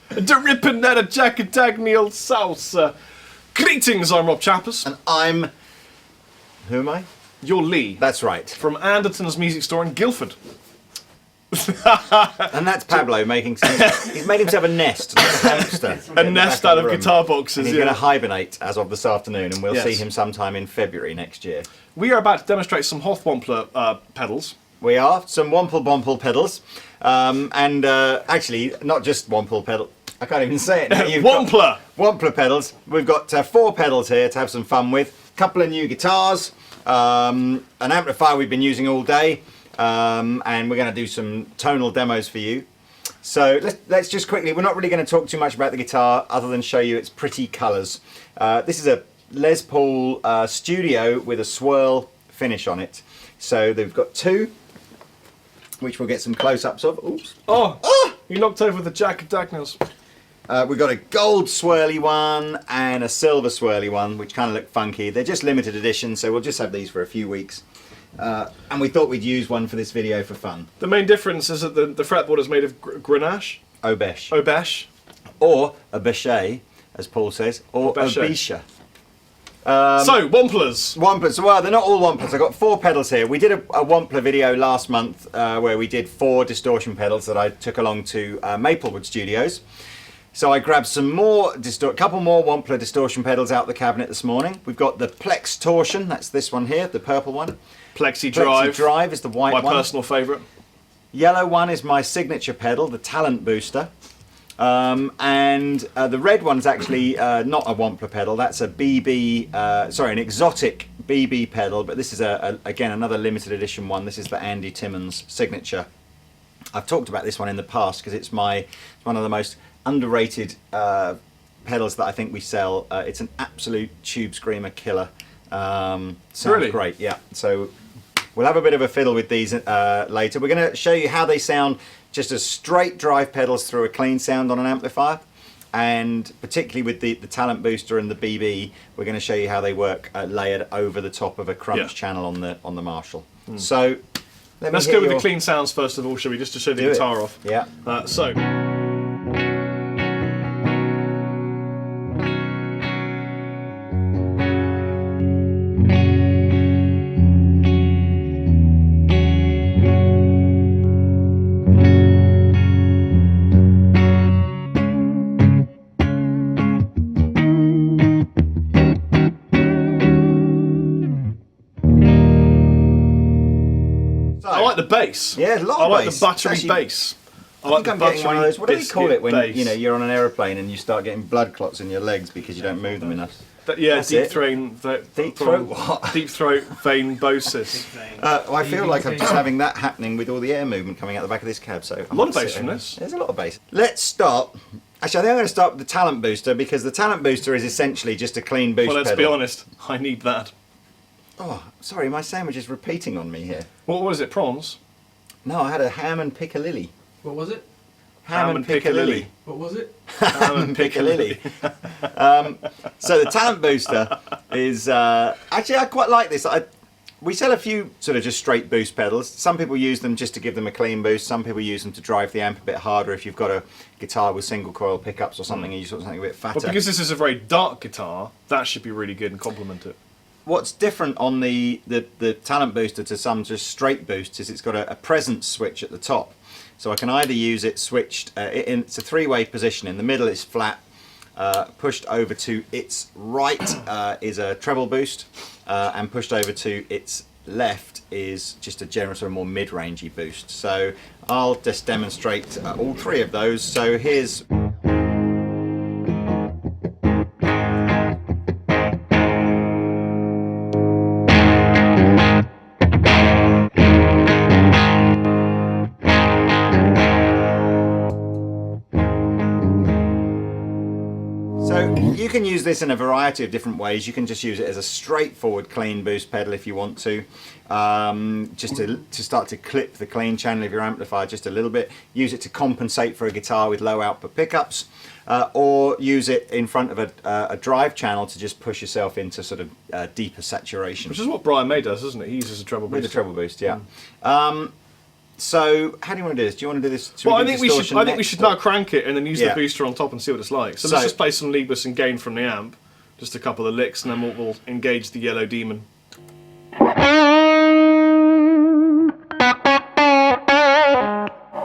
The ripping that a Jack and Dagmeal salsa. Greetings, I'm Rob Chappers. And I'm... Who am I? You're Lee. That's right. From Andertons music store in Guildford. And that's Pablo making some... He's made himself a nest, like a hamster. A nest out of guitar boxes, and he's going to hibernate as of this afternoon, and we'll see him sometime in February next year. We are about to demonstrate some Hoth Wampler pedals. We are. Some Wample pedals. Actually, not just Wample pedal. I can't even say it now. Wampler pedals. We've got 4 pedals here to have some fun with. A couple of new guitars. An amplifier we've been using all day. And we're going to do some tonal demos for you. So let's just quickly, we're not really going to talk too much about the guitar other than show you its pretty colours. This is a Les Paul Studio with a swirl finish on it. So they've got 2, which we'll get some close-ups of. Oops. Oh! You knocked over the Jack and Dagmeals. We've got a gold swirly one and a silver swirly one, which kind of look funky. They're just limited edition, so we'll just have these for a few weeks. And we thought we'd use one for this video for fun. The main difference is that the fretboard is made of Grenache. Obèche. Obèche. Or a Bechet, as Paul says, or a Bicha. So, Wamplers. Wamplers. Well, they're not all Wamplers. I've got 4 pedals here. We did a Wampler video last month where we did 4 distortion pedals that I took along to Maplewood Studios. So I grabbed some more, couple more Wampler distortion pedals out the cabinet this morning. We've got the Plextortion, that's this one here, the purple one. Plexi Drive. Plexi Drive is the white one. My personal favourite. Yellow one is my signature pedal, the Talent Booster. And the red one's actually not a Wampler pedal, that's a an Xotic BB pedal, but this is again another limited edition one. This is the Andy Timmons signature. I've talked about this one in the past because it's one of the most underrated pedals that I think we sell. It's an absolute tube screamer killer. Sounds really great, yeah. So we'll have a bit of a fiddle with these later. We're going to show you how they sound just as straight drive pedals through a clean sound on an amplifier, and particularly with the Talent Booster and the BB, we're going to show you how they work layered over the top of a crunch channel on the Marshall. So let's go with the clean sounds first of all, shall we, just to show the guitar off? Yeah. So. I like the bass. Yeah, a lot of bass. I like the buttery bass. I like I'm getting one of those. What do we call it when you're on an aeroplane and you start getting blood clots in your legs because you don't move them enough? Deep throat vein bosis. I feel like I'm just having that happening with all the air movement coming out the back of this cab. So a lot of bass from this. There's a lot of bass. Let's start. Actually, I think I'm going to start with the Talent Booster because the Talent Booster is essentially just a clean boost pedal. Well, let's be honest. I need that. Oh, sorry, my sandwich is repeating on me here. What was it, prawns? No, I had a ham and piccalilli. What was it? Ham and piccalilli. What was it? Ham and piccalilli. So the Talent Booster is... actually, I quite like this. We sell a few sort of just straight boost pedals. Some people use them just to give them a clean boost. Some people use them to drive the amp a bit harder if you've got a guitar with single coil pickups or something and you want something a bit fatter. But because this is a very dark guitar, that should be really good and complement it. What's different on the Talent Booster to some just straight boosts is it's got a presence switch at the top. So I can either use it switched, it's a 3-way position. In the middle it's flat, pushed over to its right is a treble boost, and pushed over to its left is just a general sort of more mid-rangey boost. So I'll just demonstrate all 3 of those. So here's... You can use this in a variety of different ways. You can just use it as a straightforward clean boost pedal if you want to. Just to start to clip the clean channel of your amplifier just a little bit. Use it to compensate for a guitar with low output pickups. Or use it in front of a drive channel to just push yourself into sort of deeper saturation. Which is what Brian May does, isn't it? He uses a treble boost. With a treble boost, yeah. So how do you want to do this? Do you want to do this? Well, I think we should now crank it and then use the booster on top and see what it's like. So let's just play some lead with some gain from the amp, just a couple of licks, and then we'll engage the yellow demon.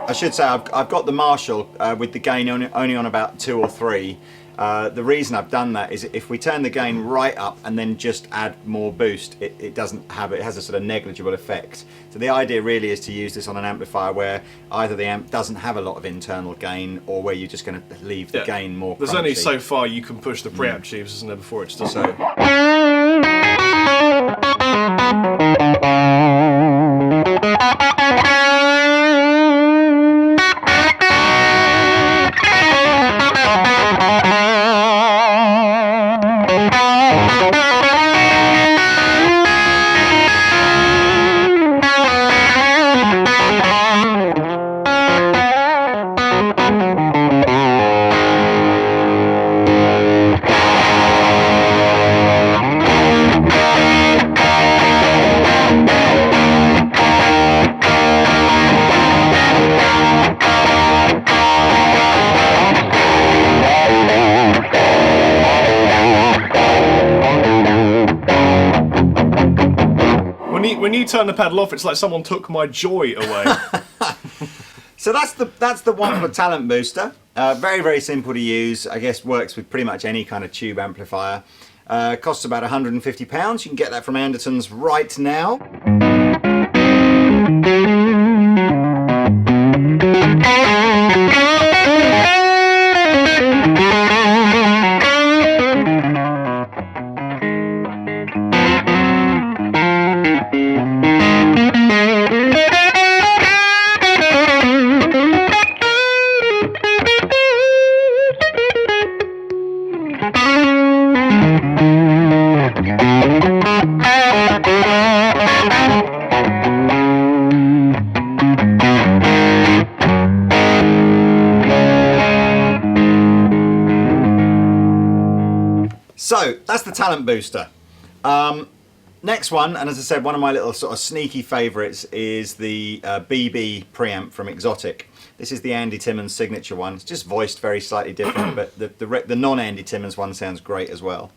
I should say I've got the Marshall with the gain only on about 2 or 3. The reason I've done that is if we turn the gain right up and then just add more boost, it has a sort of negligible effect. So the idea really is to use this on an amplifier where either the amp doesn't have a lot of internal gain, or where you're just going to leave the gain more crunchy. There's only so far you can push the preamp tubes, isn't there, before it's done. So. When you turn the pedal off, it's like someone took my joy away. So that's the Wampler talent booster. Very, very simple to use. I guess works with pretty much any kind of tube amplifier. Costs about £150. You can get that from Andertons right now. So that's the talent booster. Next one, and as I said, one of my little sort of sneaky favourites is the BB preamp from Xotic. This is the Andy Timmons signature one. It's just voiced very slightly different, but the non-Andy Timmons one sounds great as well.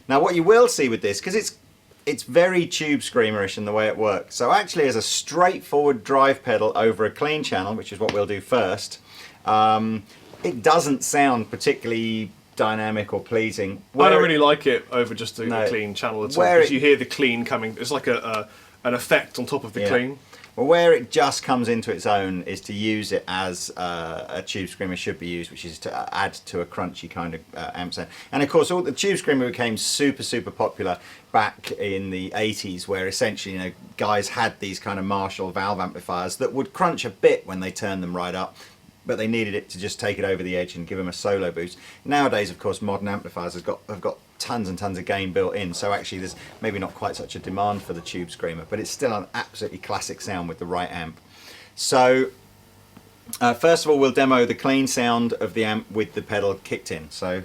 Now what you will see with this, because it's very tube screamerish in the way it works. So actually as a straightforward drive pedal over a clean channel, which is what we'll do first, it doesn't sound particularly dynamic or pleasing. I don't really like it over just a clean channel at all, because you hear the clean coming. It's like an effect on top of the clean. Well, where it just comes into its own is to use it as a tube screamer should be used, which is to add to a crunchy kind of amp sound. And of course, all the tube screamer became super popular back in the 80s, where essentially, guys had these kind of Marshall valve amplifiers that would crunch a bit when they turned them right up, but they needed it to just take it over the edge and give them a solo boost. Nowadays, of course, modern amplifiers have got tons and tons of gain built in, so actually there's maybe not quite such a demand for the tube screamer, but it's still an absolutely classic sound with the right amp. So first of all, we'll demo the clean sound of the amp with the pedal kicked in. So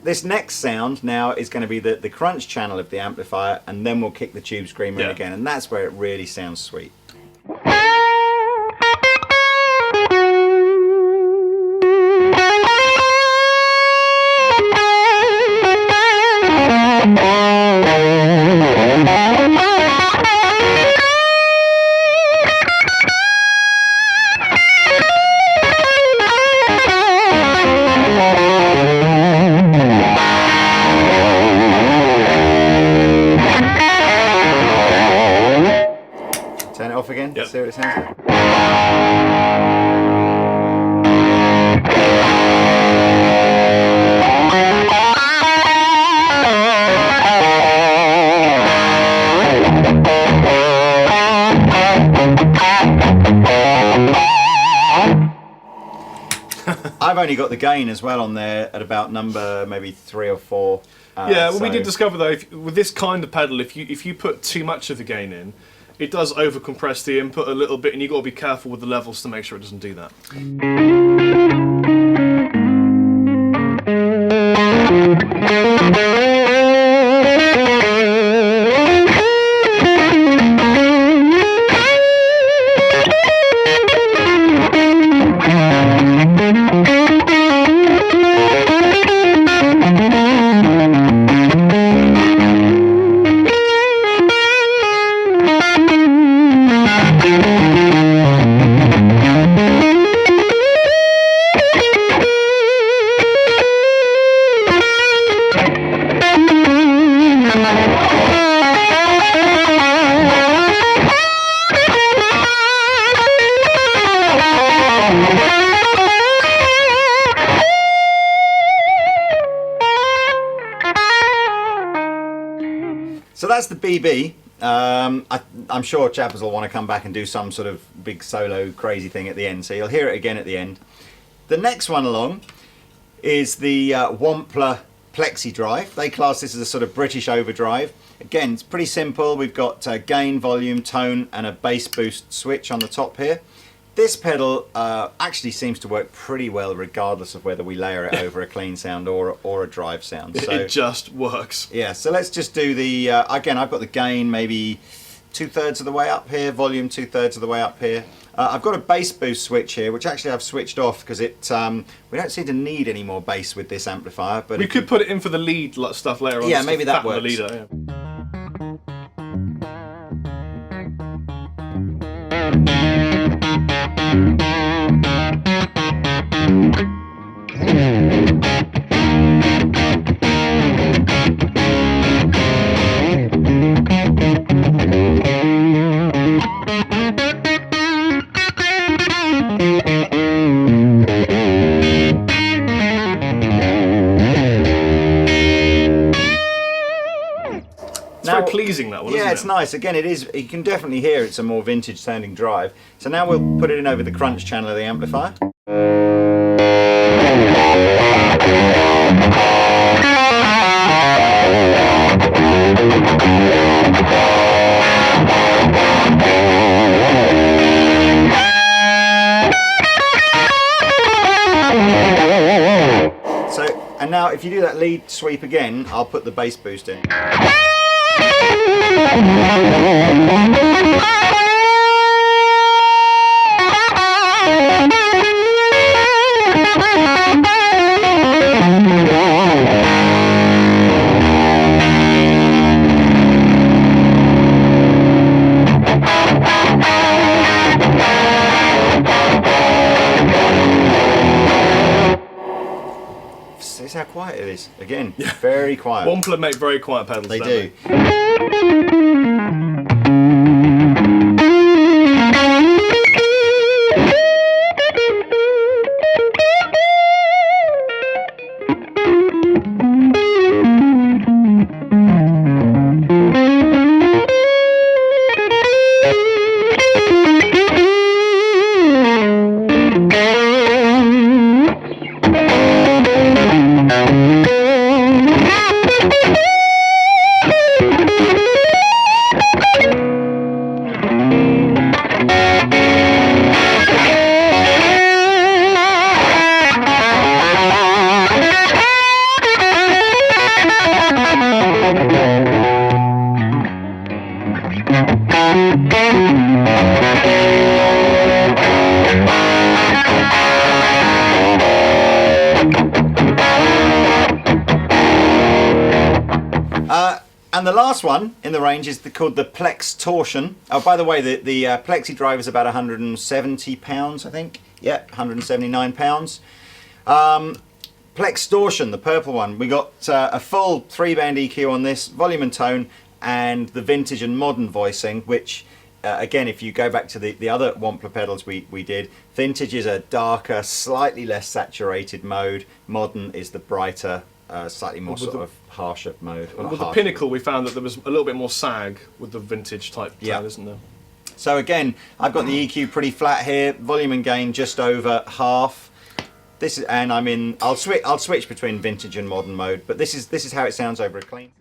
this next sound now is going to be the crunch channel of the amplifier, and then we'll kick the tube screamer in again, and that's where it really sounds sweet. Turn it off again, see what it sounds like. only got the gain as well on there at about number maybe 3 or 4. Yeah, well, we did discover though, with this kind of pedal, if you put too much of the gain in, it does overcompress the input a little bit, and you've got to be careful with the levels to make sure it doesn't do that. So that's the BB. I'm sure Chappers will want to come back and do some sort of big solo crazy thing at the end, so you'll hear it again at the end. The next one along is the Wampler Plexi drive. They class this as a sort of British overdrive. Again, it's pretty simple. We've got gain, volume, tone and a bass boost switch on the top here. This pedal actually seems to work pretty well regardless of whether we layer it over a clean sound or a drive sound. So, it just works. Yeah, so let's just do the, again, I've got the gain maybe 2/3 of the way up here, volume 2/3 of the way up here. I've got a bass boost switch here, which actually I've switched off because it we don't seem to need any more bass with this amplifier. But we could put it in for the lead stuff later on. Yeah, maybe that works. The leader, yeah. It's very pleasing, that one, isn't it? Yeah, it's nice. Again, it is. You can definitely hear it's a more vintage sounding drive. So now we'll put it in over the crunch channel of the amplifier. So, and now if you do that lead sweep again, I'll put the bass boost in. See how quiet it is? Again, very quiet. Wampler make very quiet pedals. They do. And the last one in the range is called the Plextortion. Oh, by the way, the Plexi drive is about £170, I think. Yeah, £179. Plextortion, the purple one, we got a full 3-band EQ on this, volume and tone, and the vintage and modern voicing, which again, if you go back to the other Wampler pedals we did, vintage is a darker, slightly less saturated mode, modern is the brighter, slightly more sort of harsher mode. With the Pinnacle, we found that there was a little bit more sag with the vintage type tone, isn't there? So again, I've got the EQ pretty flat here, volume and gain just over half. This is, and I'm in. I'll switch between vintage and modern mode, but this is how it sounds over a clean.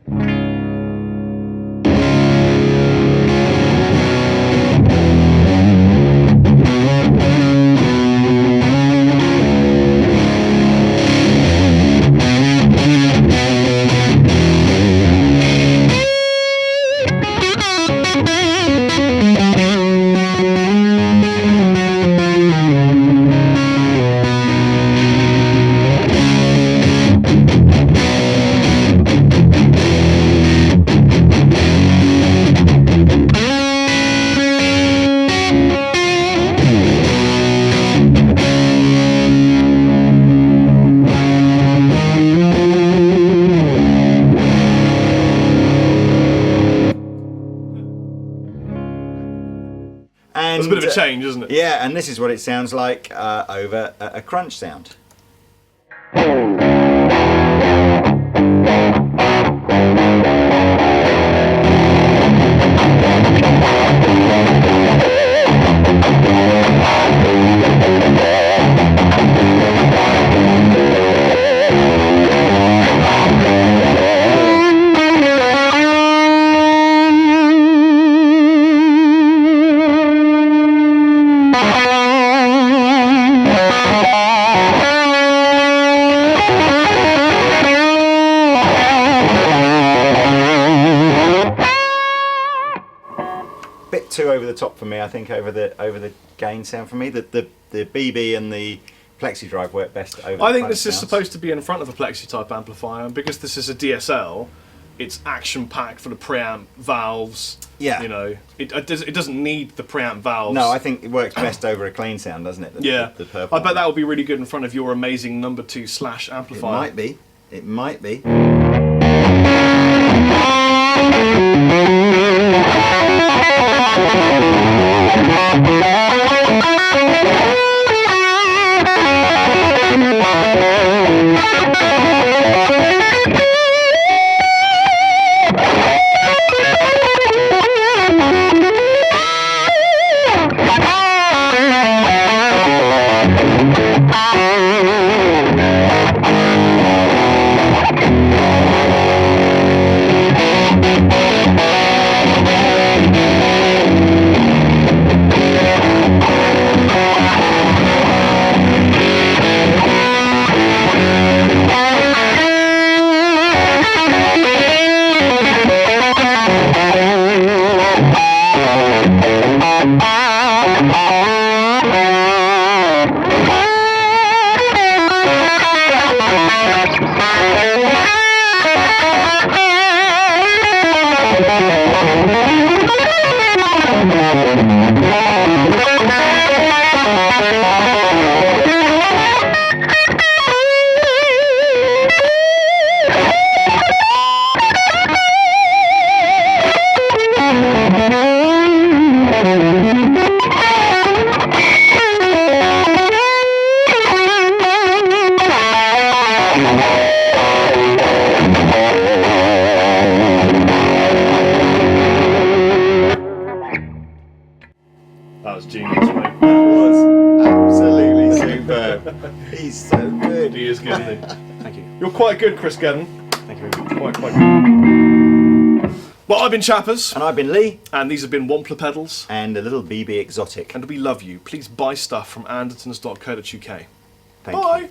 It's a bit of a change, isn't it? Yeah, and this is what it sounds like over a crunch sound. Bit too over the top for me, I think, over the gain sound for me. The BB and the Plexi drive work best over. I think this is supposed to be in front of a Plexi type amplifier, and because this is a DSL, it's action packed for the preamp valves. Yeah. You know, it doesn't need the preamp valves. No, I think it works best over a clean sound, doesn't it? The purple. I bet that would be really good in front of your amazing number 2 / amplifier. It might be. It might be. That was genius, mate. That was absolutely superb. He's so good. He is good, isn't he? Thank you. You're quite good, Chris Gedden. Thank you very much. Quite good. Well, I've been Chappers. And I've been Lee. And these have been Wampler pedals. And a little BB Xotic. And we love you. Please buy stuff from andertons.co.uk. Thank Bye. you.